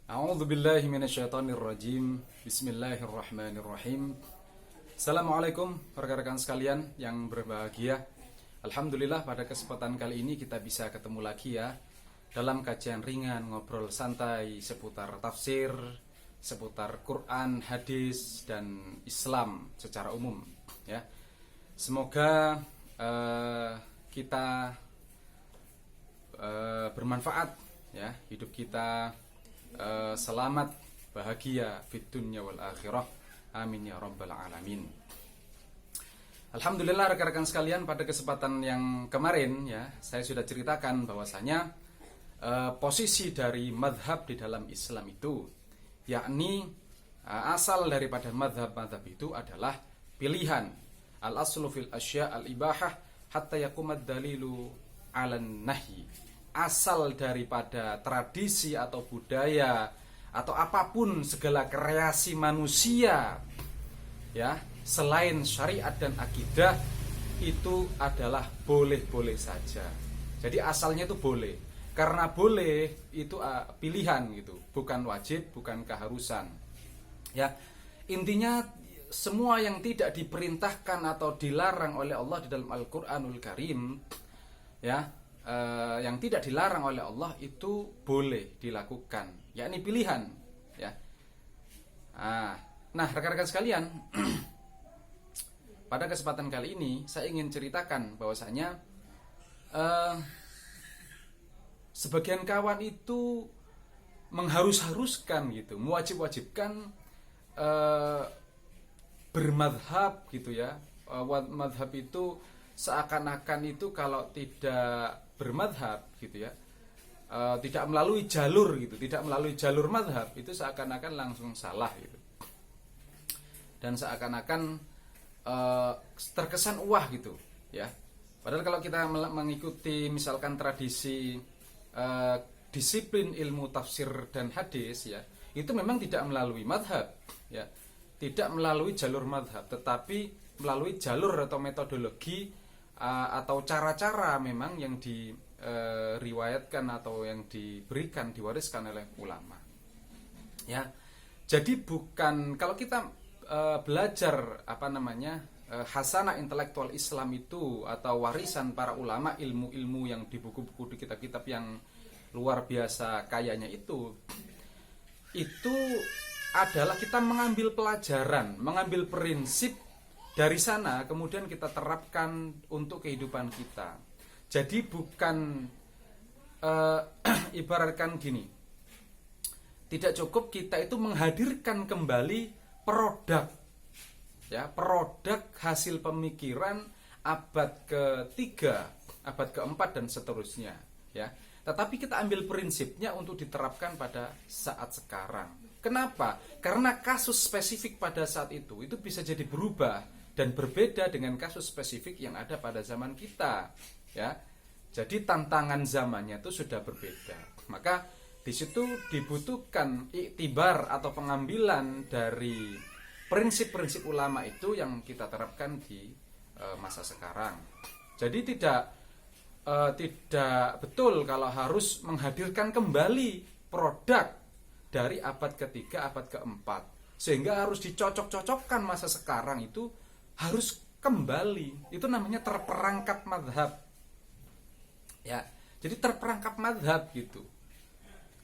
A'udzubillahi minasyaitonirrajim. Bismillahirrahmanirrahim. Assalamualaikum rekan-rekan sekalian yang berbahagia. Alhamdulillah pada kesempatan kali ini kita bisa ketemu lagi ya dalam kajian ringan ngobrol santai seputar tafsir, seputar Quran, hadis dan Islam secara umum ya. Semoga kita bermanfaat ya, hidup kita selamat, bahagia fid dunya wal akhirah. Amin ya rabbal alamin. Alhamdulillah rekan-rekan sekalian, pada kesempatan yang kemarin ya saya sudah ceritakan bahwasanya posisi dari madhab di dalam Islam itu, yakni asal daripada madhab-madhab itu adalah pilihan. Al aslu fil asya al ibahah hatta yakumad dalilu alan nahi. Asal daripada tradisi atau budaya atau apapun segala kreasi manusia ya, selain syariat dan akidah, itu adalah boleh-boleh saja. Jadi asalnya itu boleh. Karena boleh itu pilihan gitu, bukan wajib, bukan keharusan. Ya. Intinya semua yang tidak diperintahkan atau dilarang oleh Allah di dalam Al-Qur'anul Karim ya, yang tidak dilarang oleh Allah itu boleh dilakukan, yakni pilihan ya. Nah rekan-rekan sekalian, pada kesempatan kali ini saya ingin ceritakan bahwasanya sebagian kawan itu mengharus-haruskan gitu, mewajib-wajibkan bermadhab gitu ya. Madhab itu seakan-akan itu kalau tidak bermadhab gitu ya, tidak melalui jalur gitu, tidak melalui jalur madhab, itu seakan-akan langsung salah gitu, dan seakan-akan terkesan wah gitu ya. Padahal kalau kita mengikuti misalkan tradisi disiplin ilmu tafsir dan hadis ya, itu memang tidak melalui madhab ya, tidak melalui jalur madhab, tetapi melalui jalur atau metodologi atau cara-cara memang yang diriwayatkan atau yang diberikan, diwariskan oleh ulama ya. Jadi bukan, kalau kita belajar hasanah intelektual Islam itu atau warisan para ulama, ilmu-ilmu yang di buku-buku, di kitab-kitab yang luar biasa kayanya itu adalah kita mengambil pelajaran, mengambil prinsip dari sana, kemudian kita terapkan untuk kehidupan kita. Jadi bukan ibaratkan gini, tidak cukup kita itu menghadirkan kembali produk ya, produk hasil pemikiran abad ketiga, abad keempat dan seterusnya ya. Tetapi kita ambil prinsipnya untuk diterapkan pada saat sekarang. Kenapa? Karena kasus spesifik pada saat itu bisa jadi berubah dan berbeda dengan kasus spesifik yang ada pada zaman kita ya. Jadi tantangan zamannya itu sudah berbeda. Maka di situ dibutuhkan iktibar atau pengambilan dari prinsip-prinsip ulama itu yang kita terapkan di masa sekarang. Jadi tidak betul kalau harus menghadirkan kembali produk dari abad ketiga, abad keempat, sehingga harus dicocok-cocokkan masa sekarang itu harus kembali. Itu namanya terperangkap madhab ya. Jadi terperangkap madhab gitu.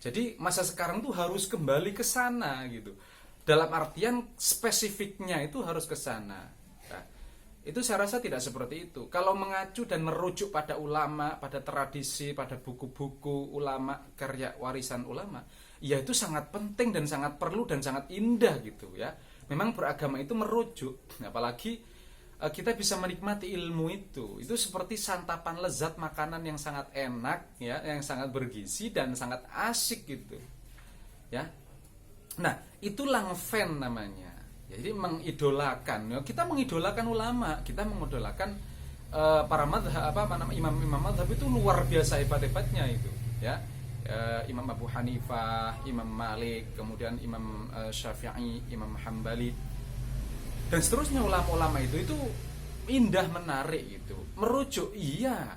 Jadi masa sekarang tuh harus kembali ke sana gitu, dalam artian spesifiknya itu harus ke sana. Nah, itu saya rasa tidak seperti itu. Kalau mengacu dan merujuk pada ulama, pada tradisi, pada buku-buku ulama, karya warisan ulama, ya itu sangat penting dan sangat perlu dan sangat indah gitu ya. Memang beragama itu merujuk, apalagi kita bisa menikmati ilmu itu seperti santapan lezat makanan yang sangat enak ya, yang sangat bergizi dan sangat asyik gitu ya. Nah itulah ngefan namanya. Jadi mengidolakan ya, kita mengidolakan ulama, kita mengidolakan para madhab, imam-imam madhab itu luar biasa hebat-hebatnya itu ya. Imam Abu Hanifah, Imam Malik, kemudian Imam Syafi'i, Imam Hambali dan seterusnya. Ulama-ulama itu indah, menarik gitu. Merujuk iya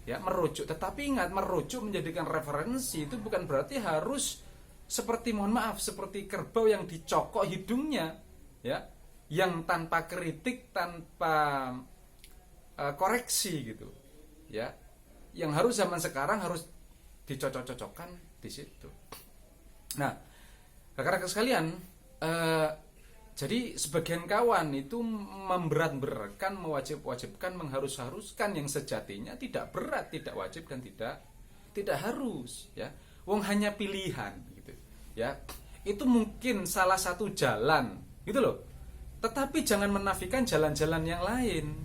ya, merujuk, tetapi ingat, merujuk menjadikan referensi itu bukan berarti harus seperti mohon maaf seperti kerbau yang dicokok hidungnya, ya, yang tanpa kritik, tanpa koreksi gitu, ya, yang harus zaman sekarang harus dicocok-cocokkan di situ. Nah, rekan-rekan sekalian, jadi sebagian kawan itu memberat-beratkan, mewajib-wajibkan, mengharus-haruskan yang sejatinya tidak berat, tidak wajib dan tidak harus, ya. Wong hanya pilihan gitu, ya. Itu mungkin salah satu jalan, gitu loh. Tetapi jangan menafikan jalan-jalan yang lain,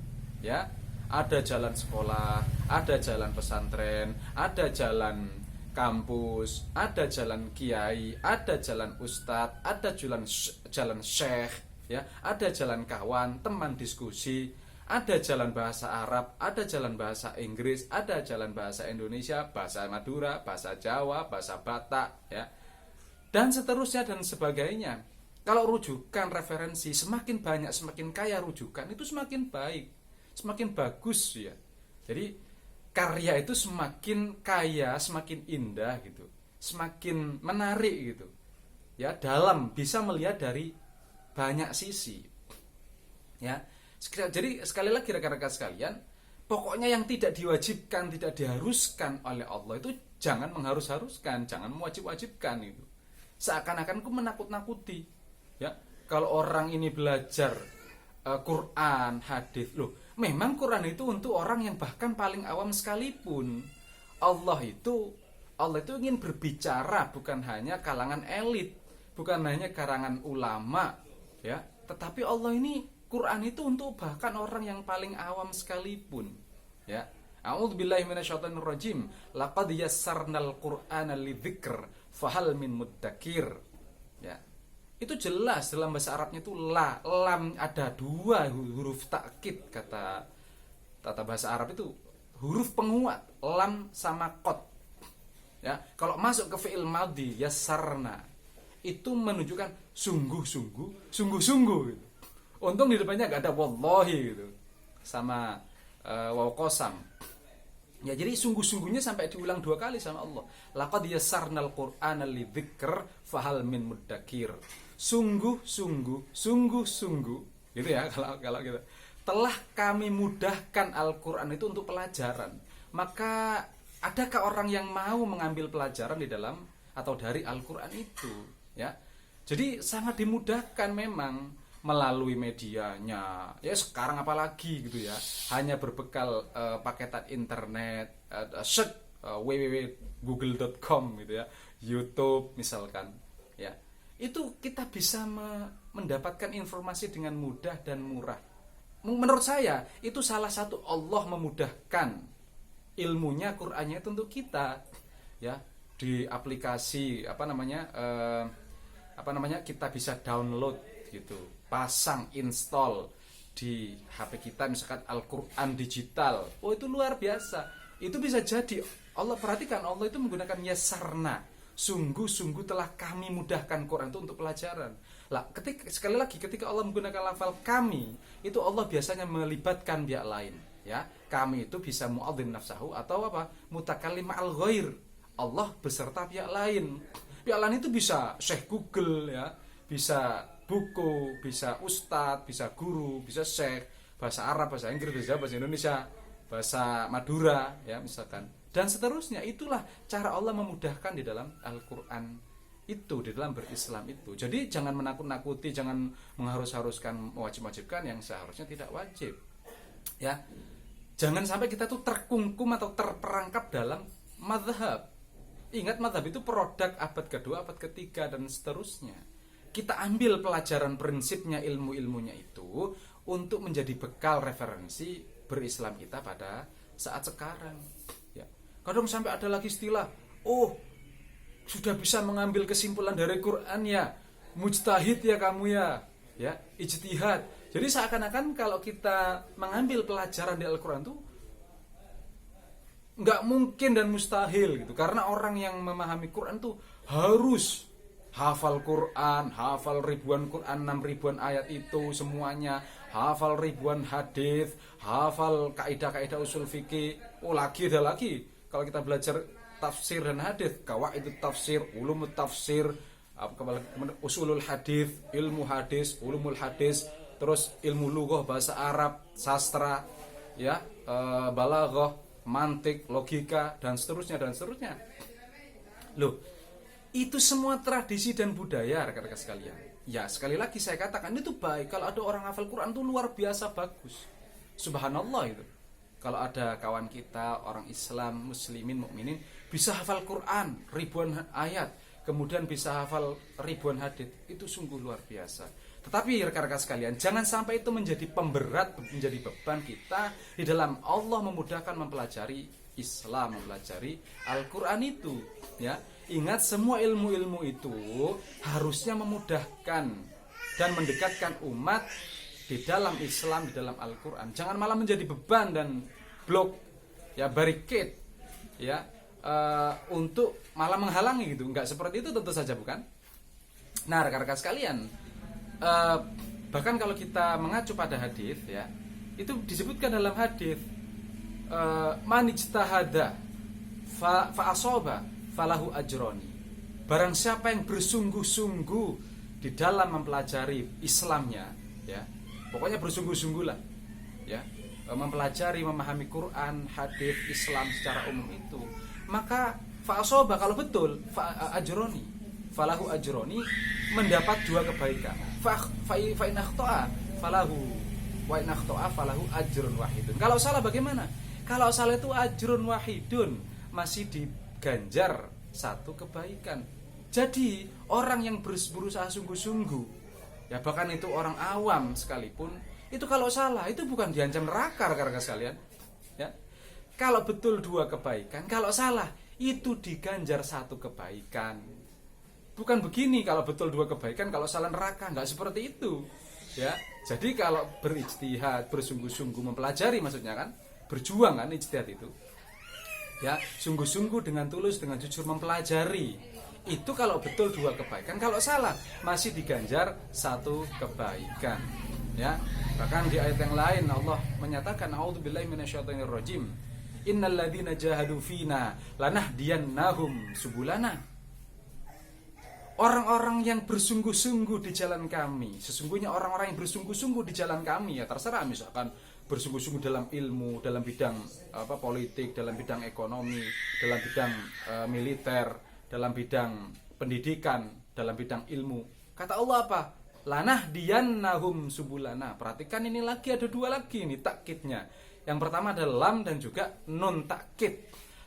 ya. Ada jalan sekolah, ada jalan pesantren, ada jalan kampus, ada jalan kiai, ada jalan ustadz, ada jalan syekh, ya, ada jalan kawan, teman diskusi, ada jalan bahasa Arab, ada jalan bahasa Inggris, ada jalan bahasa Indonesia, bahasa Madura, bahasa Jawa, bahasa Batak, ya, dan seterusnya dan sebagainya. Kalau rujukan referensi semakin banyak, semakin kaya rujukan, itu semakin baik, semakin bagus, ya. Jadi karya itu semakin kaya, semakin indah gitu, semakin menarik gitu, ya, dalam bisa melihat dari banyak sisi, ya. Jadi sekali lagi rekan-rekan sekalian, pokoknya yang tidak diwajibkan, tidak diharuskan oleh Allah itu jangan mengharus-haruskan, jangan mewajib-wajibkan itu. Seakan-akan ku menakut-nakuti, ya. Kalau orang ini belajar Quran, hadis, loh, memang Quran itu untuk orang yang bahkan paling awam sekalipun. Allah itu ingin berbicara bukan hanya kalangan elit, bukan hanya kalangan ulama, ya, tetapi Allah ini Quran itu untuk bahkan orang yang paling awam sekalipun, ya. A'udzubillahi minasyaitonirrajim. Laqad yassarnal Qur'ana lidzikr fahal min muddakir. Ya. Itu jelas dalam bahasa Arabnya itu lam ada dua huruf takkid, kata tata bahasa Arab itu huruf penguat, lam sama qad. Ya, kalau masuk ke fi'il madhi yassarna itu menunjukkan sungguh-sungguh gitu. Untung di depannya enggak ada wallahi gitu. Sama waw qasam. Ya, jadi sungguh-sungguhnya sampai diulang dua kali sama Allah. Laqad yassarnal Qur'ana lidzikr fahal min muddakir. Sungguh-sungguh gitu ya, kalau gitu. Telah kami mudahkan Al-Qur'an itu untuk pelajaran. Maka adakah orang yang mau mengambil pelajaran di dalam atau dari Al-Qur'an itu, ya? Jadi sangat dimudahkan memang melalui medianya. Ya sekarang apalagi gitu ya. Hanya berbekal paketan internet, search www.google.com gitu ya, YouTube misalkan, ya. Itu kita bisa mendapatkan informasi dengan mudah dan murah. Menurut saya itu salah satu Allah memudahkan ilmunya, Qur'annya itu untuk kita, ya. Di aplikasi kita bisa download gitu, pasang, install di HP kita misalkan Al-Qur'an digital. Oh, itu luar biasa. Itu bisa jadi Allah, perhatikan, Allah itu menggunakan yasarna. Sungguh-sungguh telah kami mudahkan Quran itu untuk pelajaran. Lah, sekali lagi ketika Allah menggunakan lafal kami, itu Allah biasanya melibatkan pihak lain, ya. Kami itu bisa mu'adzim nafsahu atau apa? Mutakallim ma'al ghair. Allah beserta pihak lain. Pihak lain itu bisa Syekh Google, ya, bisa buku, bisa ustadz, bisa guru, bisa syekh, bahasa Arab, bahasa Inggris, bahasa Indonesia, bahasa Madura, ya misalkan. Dan seterusnya. Itulah cara Allah memudahkan di dalam Al-Quran itu, di dalam berislam itu. Jadi jangan menakut-nakuti, jangan mengharus-haruskan, mewajib-wajibkan yang seharusnya tidak wajib, ya. Jangan sampai kita tuh terkungkum atau terperangkap dalam mazhab. Ingat, mazhab itu produk abad kedua, abad ketiga dan seterusnya. Kita ambil pelajaran prinsipnya, ilmu-ilmunya itu untuk menjadi bekal referensi berislam kita pada saat sekarang, ya. Kadang sampai ada lagi istilah, oh sudah bisa mengambil kesimpulan dari Quran ya, mujtahid ya kamu ya, ya, ijtihad. Jadi seakan-akan kalau kita mengambil pelajaran di Al-Quran itu nggak mungkin dan mustahil gitu, karena orang yang memahami Quran tuh harus hafal Quran, hafal ribuan Quran, 6 ribuan ayat itu semuanya, hafal ribuan hadis, hafal kaidah-kaidah usul fikih. Oh, lagi ada lagi. Kalau kita belajar tafsir dan hadis, qawaidut tafsir, ulumut tafsir, usulul hadis, ilmu hadis, ulumul hadis, terus ilmu lughah bahasa Arab, sastra, ya, balaghah, mantik, logika dan seterusnya dan seterusnya. Loh, itu semua tradisi dan budaya rekan-rekan sekalian. Ya, sekali lagi saya katakan itu baik. Kalau ada orang hafal Quran itu luar biasa bagus. Subhanallah itu. Kalau ada kawan kita orang Islam, muslimin, mukminin bisa hafal Quran ribuan ayat, kemudian bisa hafal ribuan hadits, itu sungguh luar biasa. Tetapi rekan-rekan sekalian, jangan sampai itu menjadi pemberat, menjadi beban kita di dalam Allah memudahkan mempelajari Islam, mempelajari Al-Quran itu, ya. Ingat, semua ilmu-ilmu itu harusnya memudahkan dan mendekatkan umat di dalam Islam, di dalam Al-Quran. Jangan malah menjadi beban dan blok, ya, barricade, ya, untuk malah menghalangi gitu. Enggak seperti itu tentu saja, bukan? Nah, rekan-rekan sekalian, bahkan kalau kita mengacu pada hadis, ya, itu disebutkan dalam hadis, man ijtahada fa asaba falahu ajroni. Barang siapa yang bersungguh-sungguh di dalam mempelajari Islamnya, ya, pokoknya bersungguh-sungguhlah, ya, mempelajari, memahami Quran, hadis, Islam secara umum itu, maka fa asaba, kalau betul, ajroni, falahu ajroni, mendapat 2 kebaikan. Fa in akhta'a falahu wa in akhta'a falahu ajrun wahidun. Kalau salah bagaimana? Kalau salah itu ajrun wahidun, masih diganjar 1 kebaikan. Jadi orang yang berusaha sungguh-sungguh, ya, bahkan itu orang awam sekalipun, itu kalau salah itu bukan diancam neraka, rekan-rekan sekalian, ya. Kalau betul 2 kebaikan, kalau salah itu diganjar 1 kebaikan. Bukan begini, kalau betul 2 kebaikan, kalau salah neraka, enggak seperti itu, ya. Jadi kalau berijtihad, bersungguh-sungguh mempelajari, maksudnya kan berjuang kan, ijtihad itu, ya, sungguh-sungguh dengan tulus, dengan jujur mempelajari, itu kalau betul 2 kebaikan, kalau salah masih diganjar 1 kebaikan, ya. Bahkan di ayat yang lain Allah menyatakan, a'udzubillahi minasyaitonirrajim, innal ladzina jahadu fina lanahdiyannahum subulana. Orang-orang yang bersungguh-sungguh di jalan kami, sesungguhnya orang-orang yang bersungguh-sungguh di jalan kami, ya, terserah, misalkan bersungguh-sungguh dalam ilmu, dalam bidang politik, dalam bidang ekonomi, dalam bidang militer, dalam bidang pendidikan, dalam bidang ilmu. Kata Allah apa? Lanahdiyannahum subulana. Perhatikan, ini lagi ada 2 lagi nih takkidnya. Yang pertama ada lam dan juga nun takkid.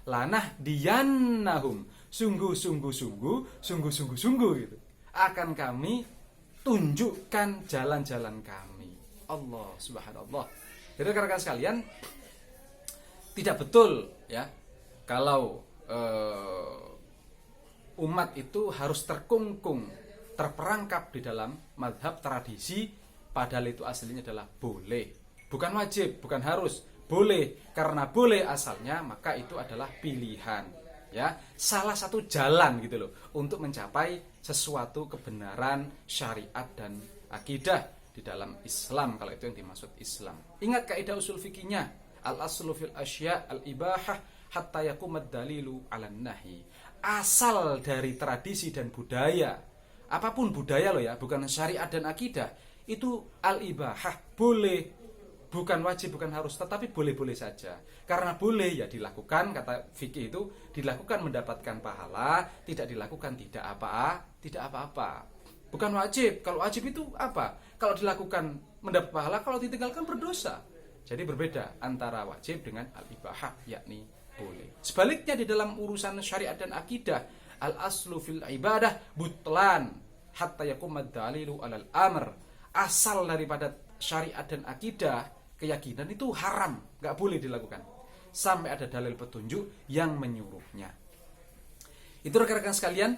Lanahdiyannahum, sungguh-sungguh gitu, akan kami tunjukkan jalan-jalan kami. Allah subhanallah. Jadi rekan-rekan sekalian, tidak betul, ya, kalau umat itu harus terkungkung, terperangkap di dalam mazhab tradisi, padahal itu aslinya adalah boleh, bukan wajib, bukan harus, boleh. Karena boleh asalnya, maka itu adalah pilihan, ya, salah satu jalan gitu loh untuk mencapai sesuatu kebenaran syariat dan akidah di dalam Islam, kalau itu yang dimaksud Islam. Ingat kaidah usul fikihnya, al-aslu fil asya' al-ibahah hatta yakumad dalilu 'alan nahi. Asal dari tradisi dan budaya, apapun budaya loh, ya, bukan syariat dan akidah, itu al-ibahah, boleh, bukan wajib, bukan harus, tetapi boleh-boleh saja. Karena boleh, ya dilakukan, kata fikih itu dilakukan mendapatkan pahala, tidak dilakukan tidak apa-apa. Bukan wajib. Kalau wajib itu apa? Kalau dilakukan mendapat pahala, kalau ditinggalkan berdosa. Jadi berbeda antara wajib dengan al-ibahah, yakni boleh. Sebaliknya di dalam urusan syariat dan akidah, al-aslu fil ibadah butlan hatta yakumad dalilu alal amr. Asal daripada syariat dan akidah, keyakinan itu haram, gak boleh dilakukan sampai ada dalil petunjuk yang menyuruhnya. Itu rekan-rekan sekalian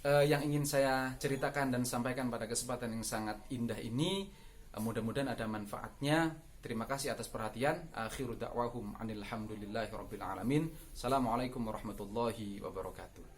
yang ingin saya ceritakan dan sampaikan pada kesempatan yang sangat indah ini. Mudah-mudahan ada manfaatnya. Terima kasih atas perhatian. Akhiru da'wahum anil hamdulillahi rabbil alamin. Assalamualaikum warahmatullahi wabarakatuh.